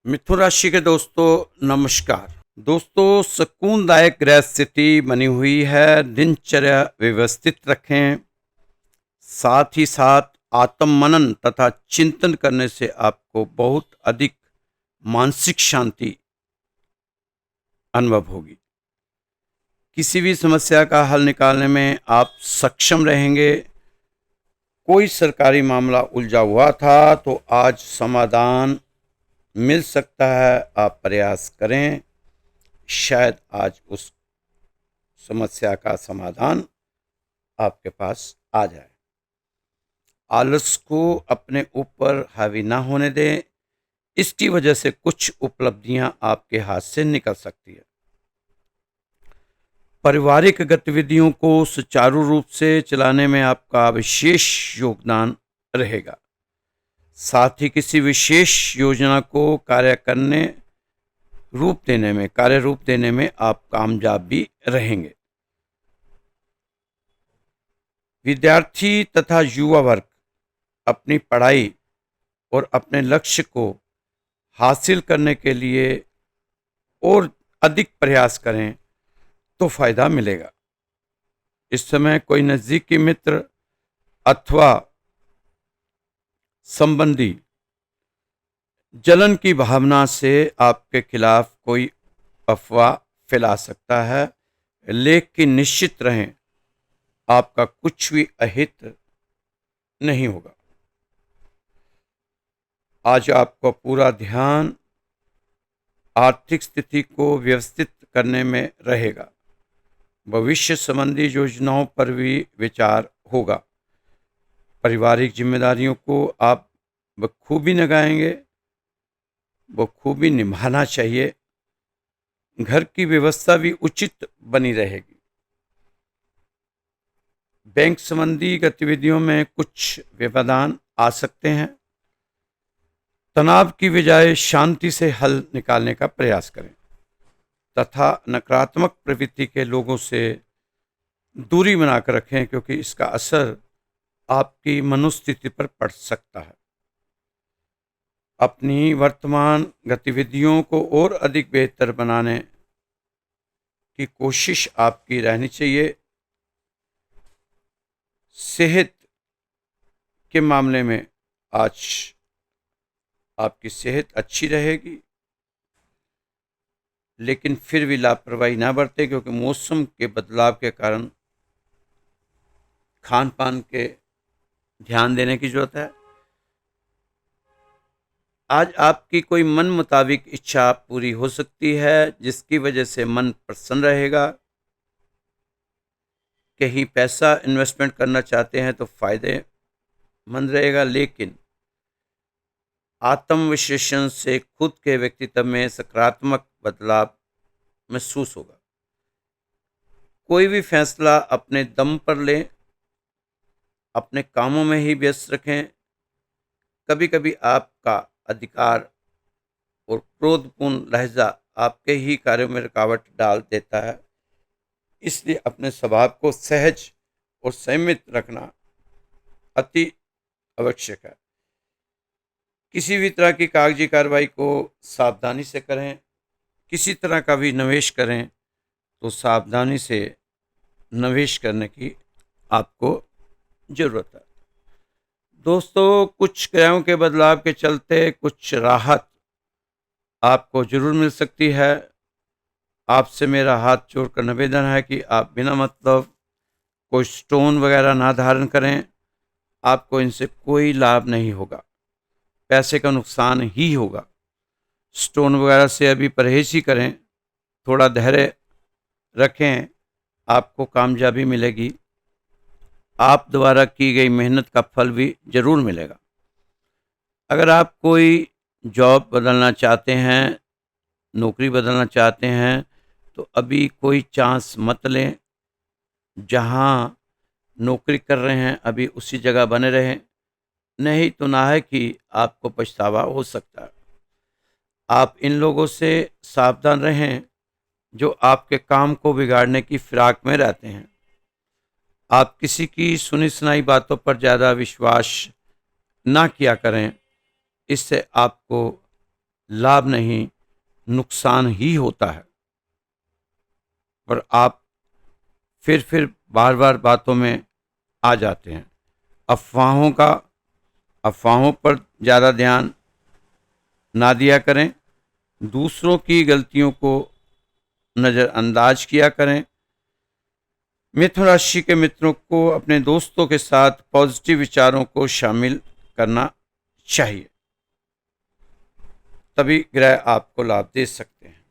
मिथुन राशि के दोस्तों नमस्कार। दोस्तों सुकूनदायक ग्रह स्थिति बनी हुई है। दिनचर्या व्यवस्थित रखें। साथ ही साथ आत्म मनन तथा चिंतन करने से आपको बहुत अधिक मानसिक शांति अनुभव होगी। किसी भी समस्या का हल निकालने में आप सक्षम रहेंगे। कोई सरकारी मामला उलझा हुआ था तो आज समाधान मिल सकता है। आप प्रयास करें, शायद आज उस समस्या का समाधान आपके पास आ जाए। आलस को अपने ऊपर हावी ना होने दें। इसकी वजह से कुछ उपलब्धियां आपके हाथ से निकल सकती है। पारिवारिक गतिविधियों को सुचारू रूप से चलाने में आपका विशेष योगदान रहेगा। साथ ही किसी विशेष योजना को कार्य रूप देने में आप कामयाब भी रहेंगे। विद्यार्थी तथा युवा वर्ग अपनी पढ़ाई और अपने लक्ष्य को हासिल करने के लिए और अधिक प्रयास करें तो फायदा मिलेगा। इस समय कोई नजदीकी मित्र अथवा संबंधी जलन की भावना से आपके खिलाफ कोई अफवाह फैला सकता है, लेकिन निश्चित रहें आपका कुछ भी अहित नहीं होगा। आज आपका पूरा ध्यान आर्थिक स्थिति को व्यवस्थित करने में रहेगा। भविष्य संबंधी योजनाओं पर भी विचार होगा। पारिवारिक जिम्मेदारियों को आप बखूबी निभाएंगे, बखूबी निभाना चाहिए। घर की व्यवस्था भी उचित बनी रहेगी। बैंक संबंधी गतिविधियों में कुछ व्यवधान आ सकते हैं। तनाव की बजाय शांति से हल निकालने का प्रयास करें तथा नकारात्मक प्रवृत्ति के लोगों से दूरी बनाकर रखें, क्योंकि इसका असर आपकी मनोस्थिति पर पड़ सकता है। अपनी वर्तमान गतिविधियों को और अधिक बेहतर बनाने की कोशिश आपकी रहनी चाहिए। सेहत के मामले में आज आपकी सेहत अच्छी रहेगी, लेकिन फिर भी लापरवाही ना बरतें, क्योंकि मौसम के बदलाव के कारण खान पान के ध्यान देने की जरूरत है। आज आपकी कोई मन मुताबिक इच्छा पूरी हो सकती है, जिसकी वजह से मन प्रसन्न रहेगा। कहीं पैसा इन्वेस्टमेंट करना चाहते हैं तो फायदेमंद रहेगा, लेकिन आत्मविश्लेषण से खुद के व्यक्तित्व में सकारात्मक बदलाव महसूस होगा। कोई भी फैसला अपने दम पर लें, अपने कामों में ही व्यस्त रखें। कभी कभी आपका अधिकार और क्रोधपूर्ण लहजा आपके ही कार्यों में रुकावट डाल देता है। इसलिए अपने स्वभाव को सहज और संयमित रखना अति आवश्यक है। किसी भी तरह की कागजी कार्रवाई को सावधानी से करें। किसी तरह का भी निवेश करें तो सावधानी से निवेश करने की आपको जरूरत है। दोस्तों, कुछ ग्रहों के बदलाव के चलते कुछ राहत आपको जरूर मिल सकती है। आपसे मेरा हाथ जोड़कर निवेदन है कि आप बिना मतलब कोई स्टोन वगैरह ना धारण करें। आपको इनसे कोई लाभ नहीं होगा, पैसे का नुकसान ही होगा। स्टोन वगैरह से अभी परहेज ही करें, थोड़ा धैर्य रखें, आपको कामयाबी मिलेगी। आप द्वारा की गई मेहनत का फल भी जरूर मिलेगा। अगर आप कोई जॉब बदलना चाहते हैं, नौकरी बदलना चाहते हैं, तो अभी कोई चांस मत लें। जहां नौकरी कर रहे हैं अभी उसी जगह बने रहें, नहीं तो ना है कि आपको पछतावा हो सकता है। आप इन लोगों से सावधान रहें जो आपके काम को बिगाड़ने की फिराक में रहते हैं। आप किसी की सुनी सुनाई बातों पर ज़्यादा विश्वास ना किया करें, इससे आपको लाभ नहीं, नुकसान ही होता है। पर आप फिर बार बार बातों में आ जाते हैं। अफवाहों पर ज़्यादा ध्यान ना दिया करें, दूसरों की गलतियों को नज़रअंदाज किया करें। मिथुन राशि के मित्रों को अपने दोस्तों के साथ पॉजिटिव विचारों को शामिल करना चाहिए, तभी ग्रह आपको लाभ दे सकते हैं।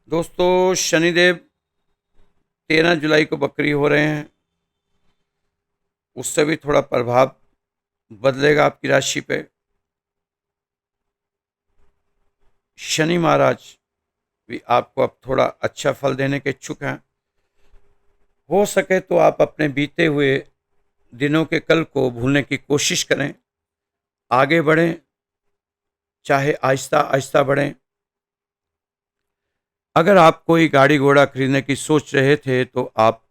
दोस्तों, शनिदेव 13 जुलाई को बकरी हो रहे हैं, उससे भी थोड़ा प्रभाव बदलेगा आपकी राशि पे। शनि महाराज भी आपको अब थोड़ा अच्छा फल देने के इच्छुक हैं। हो सके तो आप अपने बीते हुए दिनों के कल को भूलने की कोशिश करें, आगे बढ़ें, चाहे आहिस्ता आहिस्ता बढ़ें। अगर आप कोई गाड़ी घोड़ा खरीदने की सोच रहे थे तो आप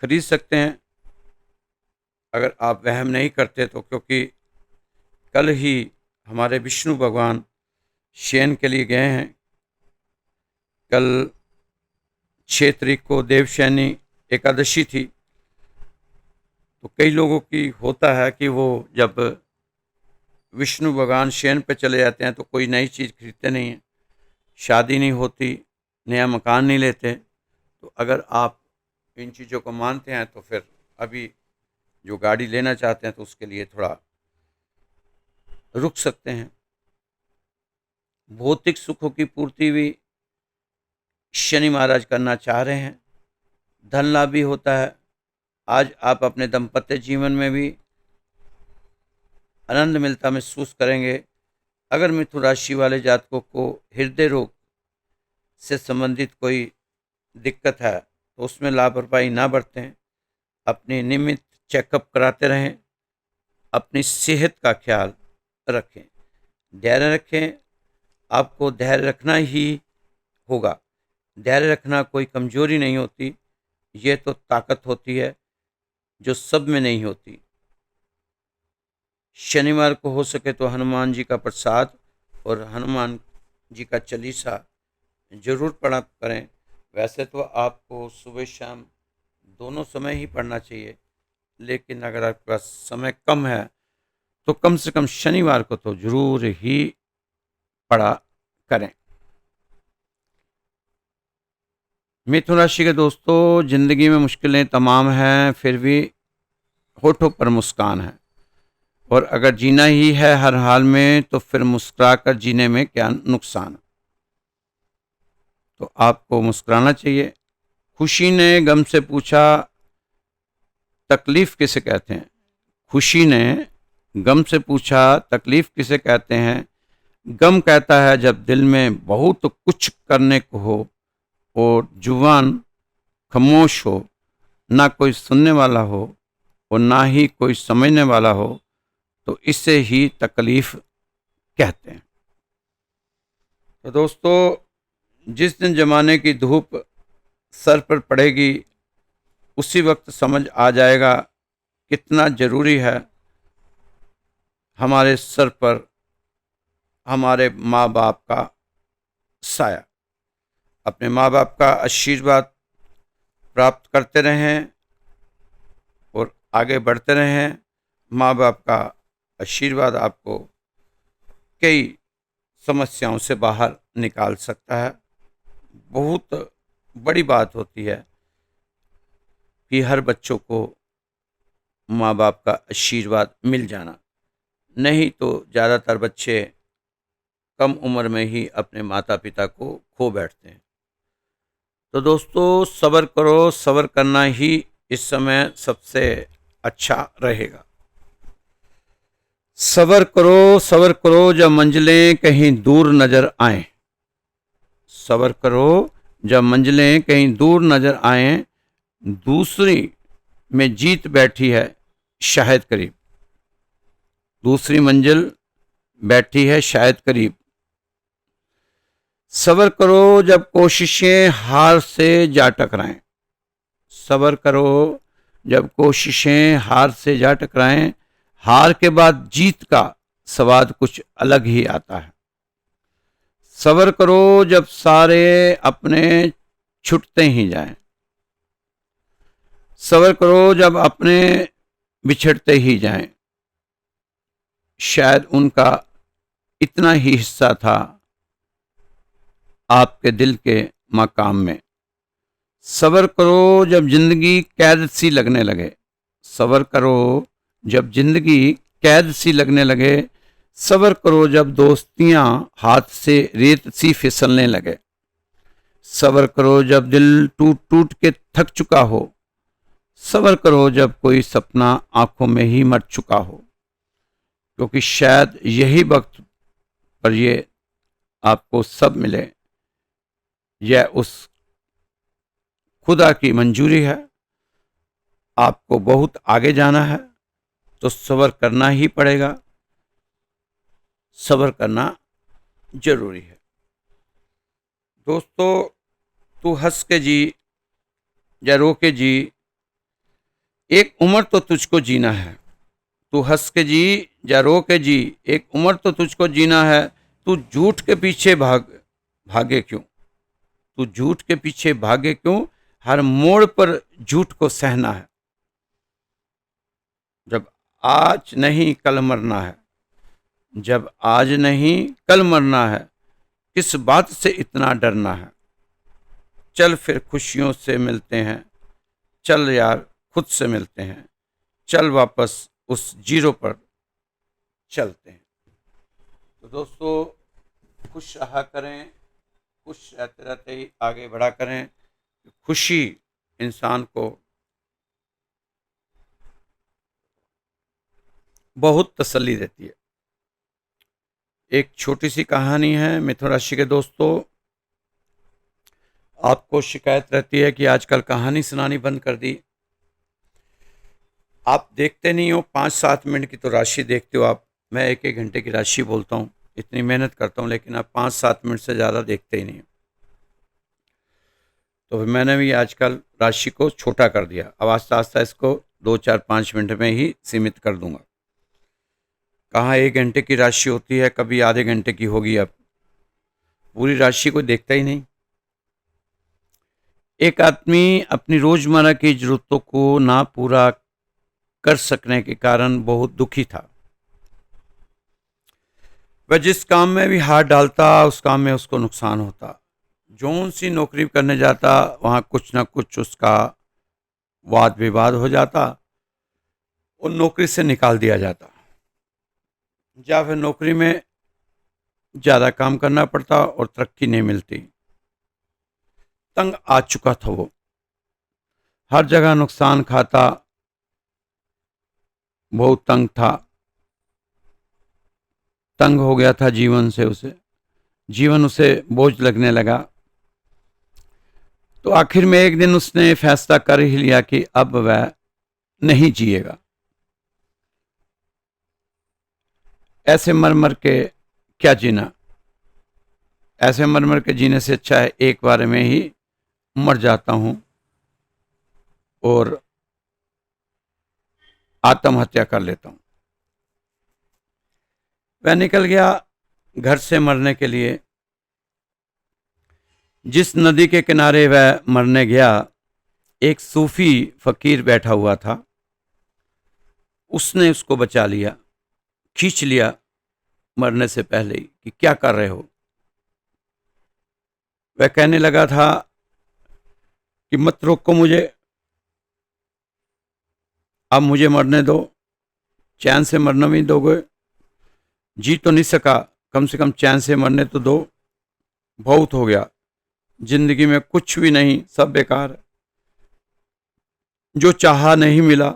खरीद सकते हैं, अगर आप वहम नहीं करते तो, क्योंकि कल ही हमारे विष्णु भगवान शयन के लिए गए हैं। कल 6 तारीख को देवशयनी एकादशी थी, तो कई लोगों की होता है कि वो जब विष्णु भगवान शयन पे चले जाते हैं तो कोई नई चीज़ खरीदते नहीं हैं, शादी नहीं होती, नया मकान नहीं लेते। तो अगर आप इन चीज़ों को मानते हैं तो फिर अभी जो गाड़ी लेना चाहते हैं तो उसके लिए थोड़ा रुक सकते हैं। भौतिक सुखों की पूर्ति भी शनि महाराज करना चाह रहे हैं, धन लाभ भी होता है। आज आप अपने दाम्पत्य जीवन में भी आनंद मिलता महसूस करेंगे। अगर मिथुन राशि वाले जातकों को हृदय रोग से संबंधित कोई दिक्कत है तो उसमें लापरवाही ना बरतें, अपनी नियमित चेकअप कराते रहें, अपनी सेहत का ख्याल रखें, धैर्य रखें। आपको धैर्य रखना ही होगा। धैर्य रखना कोई कमजोरी नहीं होती, ये तो ताकत होती है जो सब में नहीं होती। शनिवार को हो सके तो हनुमान जी का प्रसाद और हनुमान जी का चालीसा जरूर पढ़ा करें। वैसे तो आपको सुबह शाम दोनों समय ही पढ़ना चाहिए, लेकिन अगर आपके पास समय कम है तो कम से कम शनिवार को तो जरूर ही पढ़ा करें। मिथुन राशि के दोस्तों, जिंदगी में मुश्किलें तमाम हैं, फिर भी होठों पर मुस्कान है। और अगर जीना ही है हर हाल में तो फिर मुस्कुराकर जीने में क्या नुकसान। तो आपको मुस्कुराना चाहिए। खुशी ने गम से पूछा, तकलीफ किसे कहते हैं। खुशी ने गम से पूछा, तकलीफ किसे कहते हैं। गम कहता है जब दिल में बहुत कुछ करने को हो और जुबान खामोश हो, ना कोई सुनने वाला हो और ना ही कोई समझने वाला हो, तो इसे ही तकलीफ कहते हैं। तो दोस्तों, जिस दिन जमाने की धूप सर पर पड़ेगी उसी वक्त समझ आ जाएगा कितना जरूरी है हमारे सर पर हमारे माँ बाप का साया। अपने माँ बाप का आशीर्वाद प्राप्त करते रहें और आगे बढ़ते रहें। माँ बाप का आशीर्वाद आपको कई समस्याओं से बाहर निकाल सकता है। बहुत बड़ी बात होती है कि हर बच्चों को माँ बाप का आशीर्वाद मिल जाना, नहीं तो ज़्यादातर बच्चे कम उम्र में ही अपने माता पिता को खो बैठते हैं। तो दोस्तों, सब्र करो, सब्र करना ही इस समय सबसे अच्छा रहेगा। सब्र करो जब मंजिलें कहीं दूर नजर आए। सब्र करो जब मंजिलें कहीं दूर नजर आए, दूसरी में जीत बैठी है शायद करीब। दूसरी मंजिल बैठी है शायद करीब। सब्र करो जब कोशिशें हार से जा टकराएं। सब्र करो जब कोशिशें हार से जा टकराएं। हार के बाद जीत का स्वाद कुछ अलग ही आता है। सब्र करो जब सारे अपने छुटते ही जाएं, सब्र करो जब अपने बिछड़ते ही जाएं, शायद उनका इतना ही हिस्सा था आपके दिल के मकाम में। सब्र करो जब जिंदगी कैद सी लगने लगे, सब्र करो जब जिंदगी कैद सी लगने लगे, सब्र करो जब दोस्तियां हाथ से रेत सी फिसलने लगे, सब्र करो जब दिल टूट टूट के थक चुका हो, सब्र करो जब कोई सपना आंखों में ही मर चुका हो, क्योंकि शायद यही वक्त पर ये आपको सब मिले। यह उस खुदा की मंजूरी है। आपको बहुत आगे जाना है तो सब्र करना ही पड़ेगा, सब्र करना जरूरी है। दोस्तों, तू हंस के जी या रो के जी, एक उम्र तो तुझको जीना है। तू हंस के जी या रो के जी, एक उम्र तो तुझको जीना है। तू झूठ के पीछे भागे क्यों? तू झूठ के पीछे भागे क्यों? हर मोड़ पर झूठ को सहना है। जब आज नहीं कल मरना है, जब आज नहीं कल मरना है, किस बात से इतना डरना है? चल फिर खुशियों से मिलते हैं, चल यार खुद से मिलते हैं, चल वापस उस जीरो पर चलते हैं। तो दोस्तों, खुश रहा करें, खुश रहते रहते ही आगे बढ़ा करें। खुशी इंसान को बहुत तसल्ली देती है। एक छोटी सी कहानी है मिथुन राशि के दोस्तों। आपको शिकायत रहती है कि आजकल कहानी सुनानी बंद कर दी। आप देखते नहीं हो, 5-7 मिनट की तो राशि देखते हो आप। मैं 1-1 घंटे की राशि बोलता हूँ, इतनी मेहनत करता हूँ, लेकिन आप 5-7 मिनट से ज़्यादा देखते ही नहीं। तो फिर मैंने भी आजकल राशि को छोटा कर दिया। अब आस्ता आस्ता इसको 2-4-5 मिनट में ही सीमित कर दूंगा। कहाँ 1 घंटे की राशि होती है, कभी आधे घंटे की होगी। अब पूरी राशि को देखता ही नहीं। एक आदमी अपनी रोजमर्रा की जरूरतों को ना पूरा कर सकने के कारण बहुत दुखी था। वह जिस काम में भी हाथ डालता, उस काम में उसको नुकसान होता। जौन सी नौकरी करने जाता, वहां कुछ ना कुछ उसका वाद विवाद हो जाता और नौकरी से निकाल दिया जाता, या फिर नौकरी में ज्यादा काम करना पड़ता और तरक्की नहीं मिलती। तंग आ चुका था वो, हर जगह नुकसान खाता, बहुत तंग था, तंग हो गया था जीवन से। जीवन उसे बोझ लगने लगा। तो आखिर में एक दिन उसने फैसला कर ही लिया कि अब वह नहीं जिएगा। ऐसे मर मर के क्या जीना, ऐसे मर मर के जीने से अच्छा है एक बार में ही मर जाता हूं और आत्महत्या कर लेता हूं। वह निकल गया घर से मरने के लिए। जिस नदी के किनारे वह मरने गया, एक सूफी फकीर बैठा हुआ था। उसने उसको बचा लिया, खींच लिया मरने से पहले ही कि क्या कर रहे हो। वह कहने लगा था कि मत रोको मुझे, अब मुझे मरने दो, चैन से मरना भी दोगे? जी तो नहीं सका, कम से कम चैन से मरने तो दो। बहुत हो गया, जिंदगी में कुछ भी नहीं, सब बेकार है। जो चाहा नहीं मिला,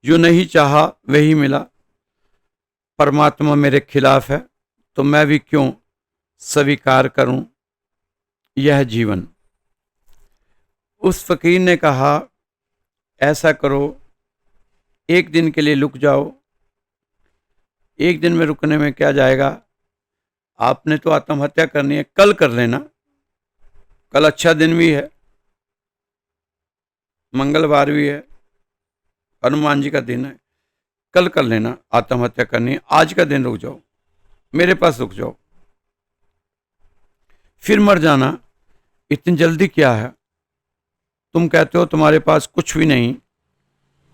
जो नहीं चाहा वही मिला। परमात्मा मेरे खिलाफ है तो मैं भी क्यों स्वीकार करूं यह जीवन। उस फकीर ने कहा, ऐसा करो, एक दिन के लिए रुक जाओ। एक दिन में रुकने में क्या जाएगा? आपने तो आत्महत्या करनी है, कल कर लेना, कल अच्छा दिन भी है, मंगलवार भी है, हनुमान जी का दिन है, कल कर लेना, आत्महत्या करनी है, आज का दिन रुक जाओ, मेरे पास रुक जाओ, फिर मर जाना, इतनी जल्दी क्या है? तुम कहते हो तुम्हारे पास कुछ भी नहीं,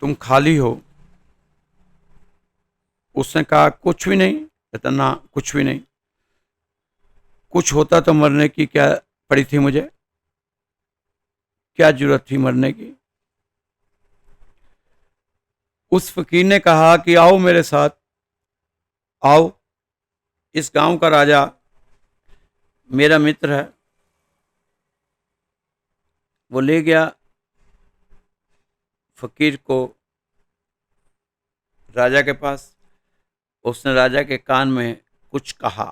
तुम खाली हो। उसने कहा कुछ भी नहीं? कहता ना, कुछ भी नहीं। कुछ होता तो मरने की क्या पड़ी थी मुझे, क्या जरूरत थी मरने की? उस फकीर ने कहा कि आओ मेरे साथ, आओ, इस गांव का राजा मेरा मित्र है। वो ले गया फकीर को राजा के पास। उसने राजा के कान में कुछ कहा।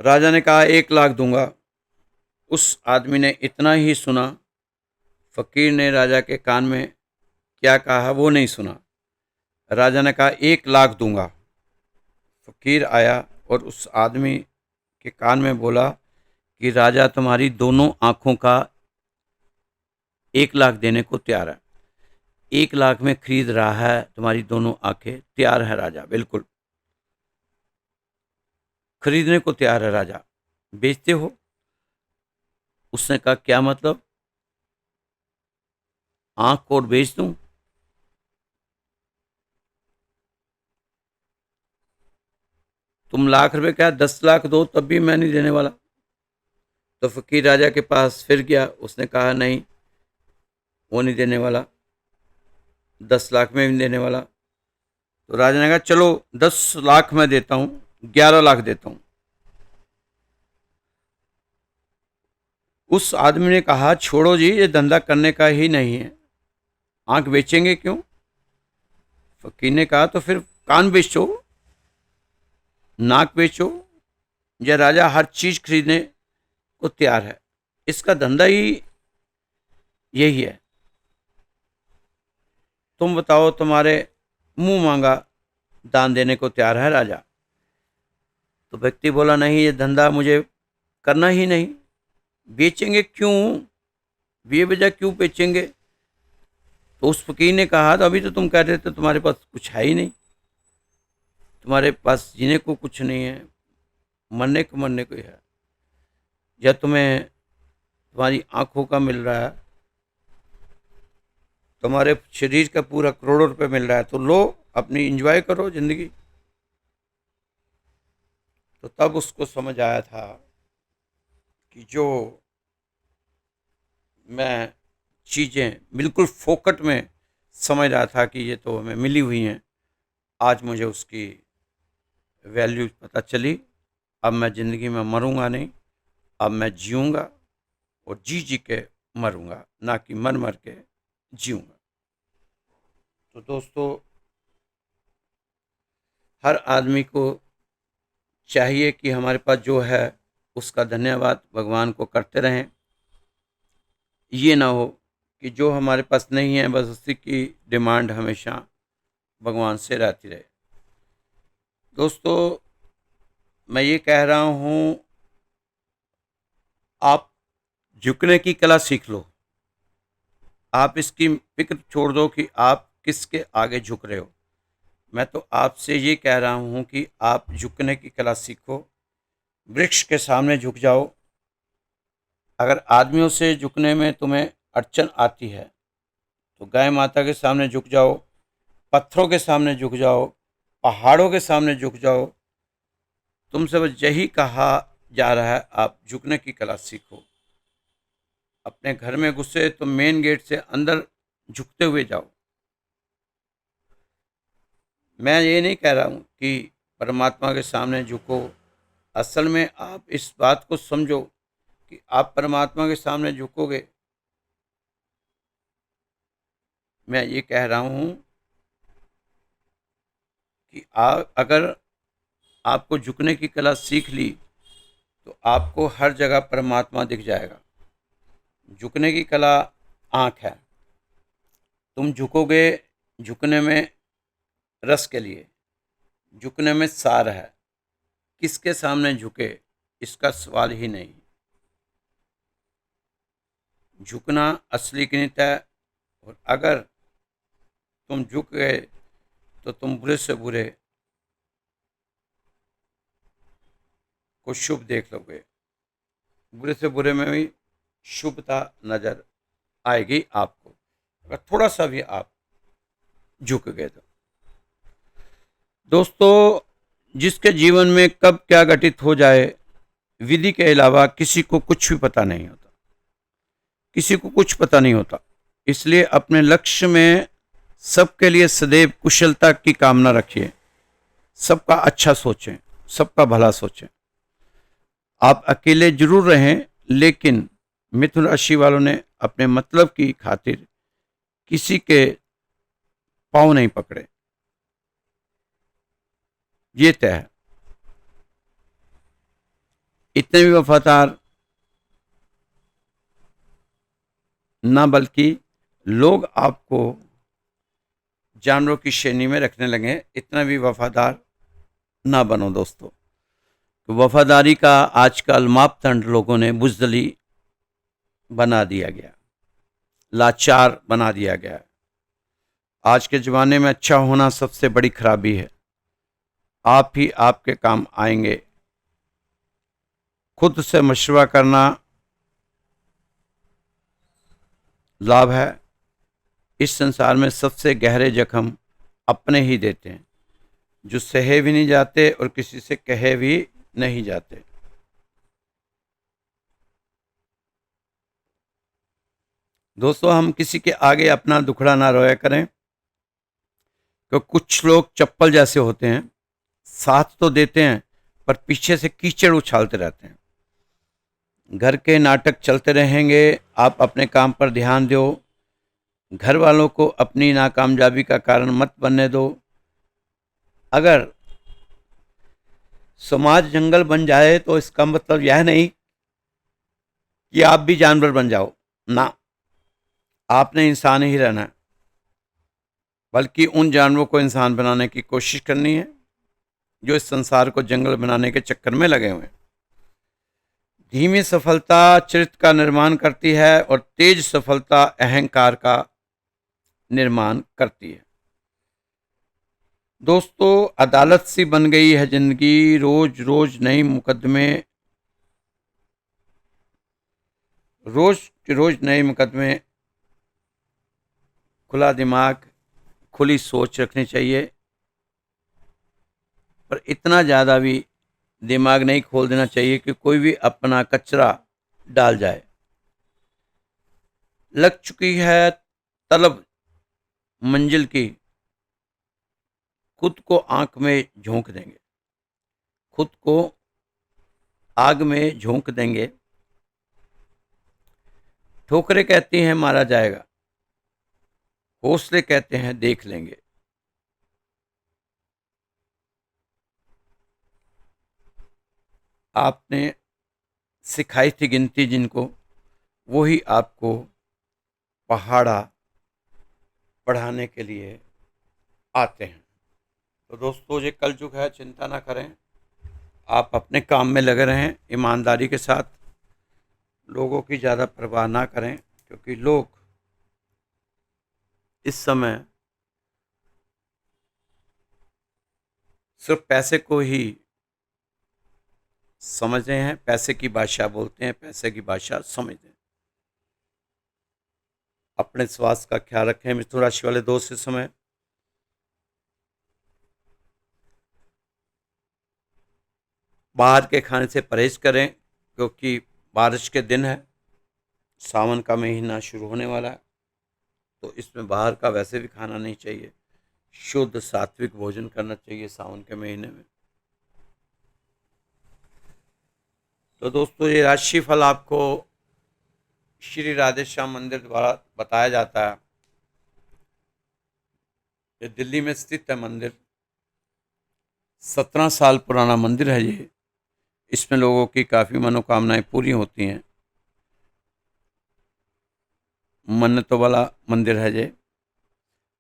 राजा ने कहा 1 लाख दूंगा। उस आदमी ने इतना ही सुना, फकीर ने राजा के कान में क्या कहा वो नहीं सुना। राजा ने कहा 1 लाख दूंगा। फकीर आया और उस आदमी के कान में बोला कि राजा तुम्हारी दोनों आंखों का 1 लाख देने को तैयार है। 1 लाख में खरीद रहा है तुम्हारी दोनों आंखें, तैयार है राजा, बिल्कुल खरीदने को तैयार है राजा। बेचते हो? उसने कहा क्या मतलब, आंख को बेच दूं? तुम ₹1,00,000 क्या 10 लाख दो तब भी मैं नहीं देने वाला। तो फकीर राजा के पास फिर गया। उसने कहा नहीं, वो नहीं देने वाला, 10 लाख में भी नहीं देने वाला। तो राजा ने कहा चलो 10 लाख मैं देता हूं, 11 लाख देता हूं। उस आदमी ने कहा छोड़ो जी, ये धंधा करने का ही नहीं है, आंख बेचेंगे क्यों? फकीर ने कहा तो फिर कान बेचो, नाक बेचो। यह राजा हर चीज खरीदने को तैयार है, इसका धंधा ही यही है। तुम बताओ, तुम्हारे मुंह मांगा दान देने को तैयार है राजा। तो व्यक्ति बोला नहीं, ये धंधा मुझे करना ही नहीं। बेचेंगे क्यों, बेवजह क्यों बेचेंगे? तो उस फकीर ने कहा तो अभी तो तुम कह रहे थे तुम्हारे पास कुछ है ही नहीं, तुम्हारे पास जीने को कुछ नहीं है, मरने को ही है। या तुम्हें तुम्हारी आंखों का मिल रहा है, तुम्हारे शरीर का पूरा करोड़ों रुपए मिल रहा है, तो लो, अपनी एंजॉय करो जिंदगी। तो तब उसको समझ आया था कि जो मैं चीज़ें बिल्कुल फोकट में समझ रहा था कि ये तो हमें मिली हुई हैं, आज मुझे उसकी वैल्यू पता चली। अब मैं ज़िंदगी में मरूंगा नहीं, अब मैं जीऊँगा और जी जी के मरूंगा, ना कि मर मर के जीऊँगा। तो दोस्तों, हर आदमी को चाहिए कि हमारे पास जो है उसका धन्यवाद भगवान को करते रहें। ये ना हो कि जो हमारे पास नहीं है बस उसी की डिमांड हमेशा भगवान से रहती रहे। दोस्तों, मैं ये कह रहा हूँ, आप झुकने की कला सीख लो। आप इसकी फिक्र छोड़ दो कि आप किसके आगे झुक रहे हो। मैं तो आपसे ये कह रहा हूँ कि आप झुकने की कला सीखो, वृक्ष के सामने झुक जाओ। अगर आदमियों से झुकने में तुम्हें अड़चन आती है तो गाय माता के सामने झुक जाओ, पत्थरों के सामने झुक जाओ, पहाड़ों के सामने झुक जाओ। तुमसे बस यही कहा जा रहा है, आप झुकने की कला सीखो। अपने घर में घुसे तो मेन गेट से अंदर झुकते हुए जाओ। मैं ये नहीं कह रहा हूँ कि परमात्मा के सामने झुको। असल में आप इस बात को समझो कि आप परमात्मा के सामने झुकोगे। मैं ये कह रहा हूँ कि अगर आपको झुकने की कला सीख ली तो आपको हर जगह परमात्मा दिख जाएगा। झुकने की कला आँख है। तुम झुकोगे, झुकने में रस के लिए, झुकने में सार है। किसके सामने झुके इसका सवाल ही नहीं। झुकना असली गणित है, और अगर तुम झुक गए तो तुम बुरे से बुरे को शुभ देख लोगे, बुरे से बुरे में भी शुभता नजर आएगी आपको, अगर थोड़ा सा भी आप झुक गए तो। दोस्तों, जिसके जीवन में कब क्या घटित हो जाए, विधि के अलावा किसी को कुछ भी पता नहीं होता, किसी को कुछ पता नहीं होता। इसलिए अपने लक्ष्य में सबके लिए सदैव कुशलता की कामना रखिए, सबका अच्छा सोचें, सबका भला सोचें। आप अकेले जरूर रहें, लेकिन मिथुन राशि वालों ने अपने मतलब की खातिर किसी के पांव नहीं पकड़े, ये तय है। इतने भी वफादार ना, बल्कि लोग आपको जानवरों की श्रेणी में रखने लगे, इतना भी वफादार ना बनो दोस्तों। तो वफादारी का आजकल मापदंड लोगों ने बुज़दिली बना दिया गया, लाचार बना दिया गया। आज के ज़माने में अच्छा होना सबसे बड़ी खराबी है। आप ही आपके काम आएंगे। खुद से मशवरा करना लाभ है। इस संसार में सबसे गहरे जख्म अपने ही देते हैं, जो सहे भी नहीं जाते और किसी से कहे भी नहीं जाते। दोस्तों, हम किसी के आगे अपना दुखड़ा ना रोया करें, क्योंकि कुछ लोग चप्पल जैसे होते हैं, साथ तो देते हैं पर पीछे से कीचड़ उछालते रहते हैं। घर के नाटक चलते रहेंगे, आप अपने काम पर ध्यान दो। घर वालों को अपनी नाकामयाबी का कारण मत बनने दो। अगर समाज जंगल बन जाए तो इसका मतलब यह नहीं कि आप भी जानवर बन जाओ ना, आपने इंसान ही रहना है, बल्कि उन जानवरों को इंसान बनाने की कोशिश करनी है जो इस संसार को जंगल बनाने के चक्कर में लगे हुए हैं। धीमी सफलता चरित्र का निर्माण करती है और तेज सफलता अहंकार का निर्माण करती है। दोस्तों, अदालत सी बन गई है जिंदगी, रोज रोज नए मुकदमे, रोज नए मुकदमे। खुला दिमाग, खुली सोच रखनी चाहिए, पर इतना ज़्यादा भी दिमाग नहीं खोल देना चाहिए कि कोई भी अपना कचरा डाल जाए। लग चुकी है तलब मंजिल की, खुद को आंख में झोंक देंगे, खुद को आग में झोंक देंगे। ठोकरें कहती हैं मारा जाएगा, हौसले कहते हैं देख लेंगे। आपने सिखाई थी गिनती जिनको, वही आपको पहाड़ा पढ़ाने के लिए आते हैं। तो दोस्तों, ये कलयुग है, चिंता ना करें। आप अपने काम में लगे रहें, ईमानदारी के साथ। लोगों की ज़्यादा परवाह ना करें, क्योंकि लोग इस समय सिर्फ पैसे को ही समझ रहे हैं, पैसे की भाषा बोलते हैं, पैसे की भाषा समझते हैं। अपने स्वास्थ्य का ख्याल रखें मिथुन राशि वाले दोस्त। इस समय बाहर के खाने से परहेज करें, क्योंकि बारिश के दिन है, सावन का महीना शुरू होने वाला है, तो इसमें बाहर का वैसे भी खाना नहीं चाहिए। शुद्ध सात्विक भोजन करना चाहिए सावन के महीने में। तो दोस्तों, ये राशि फल आपको श्री राधे श्याम मंदिर द्वारा बताया जाता है। ये दिल्ली में स्थित है मंदिर, 17 साल पुराना मंदिर है ये। इसमें लोगों की काफ़ी मनोकामनाएं पूरी होती हैं। मन्नतों वाला मंदिर है ये।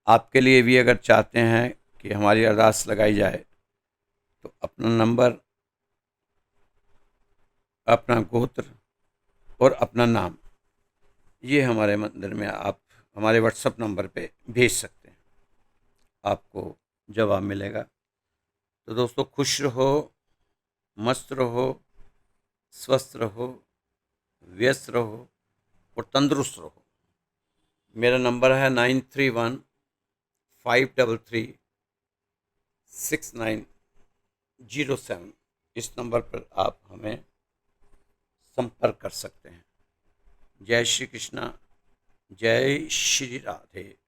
आपके लिए भी अगर चाहते हैं कि हमारी अरदास लगाई जाए, तो अपना नंबर, अपना गोत्र और अपना नाम ये हमारे मंदिर में आप हमारे व्हाट्सएप नंबर पे भेज सकते हैं, आपको जवाब मिलेगा। तो दोस्तों, खुश रहो, मस्त रहो, स्वस्थ रहो, व्यस्त रहो और तंदुरुस्त रहो। मेरा नंबर है 9315336907। इस नंबर पर आप हमें संपर्क कर सकते हैं। जय श्री कृष्णा, जय श्री राधे।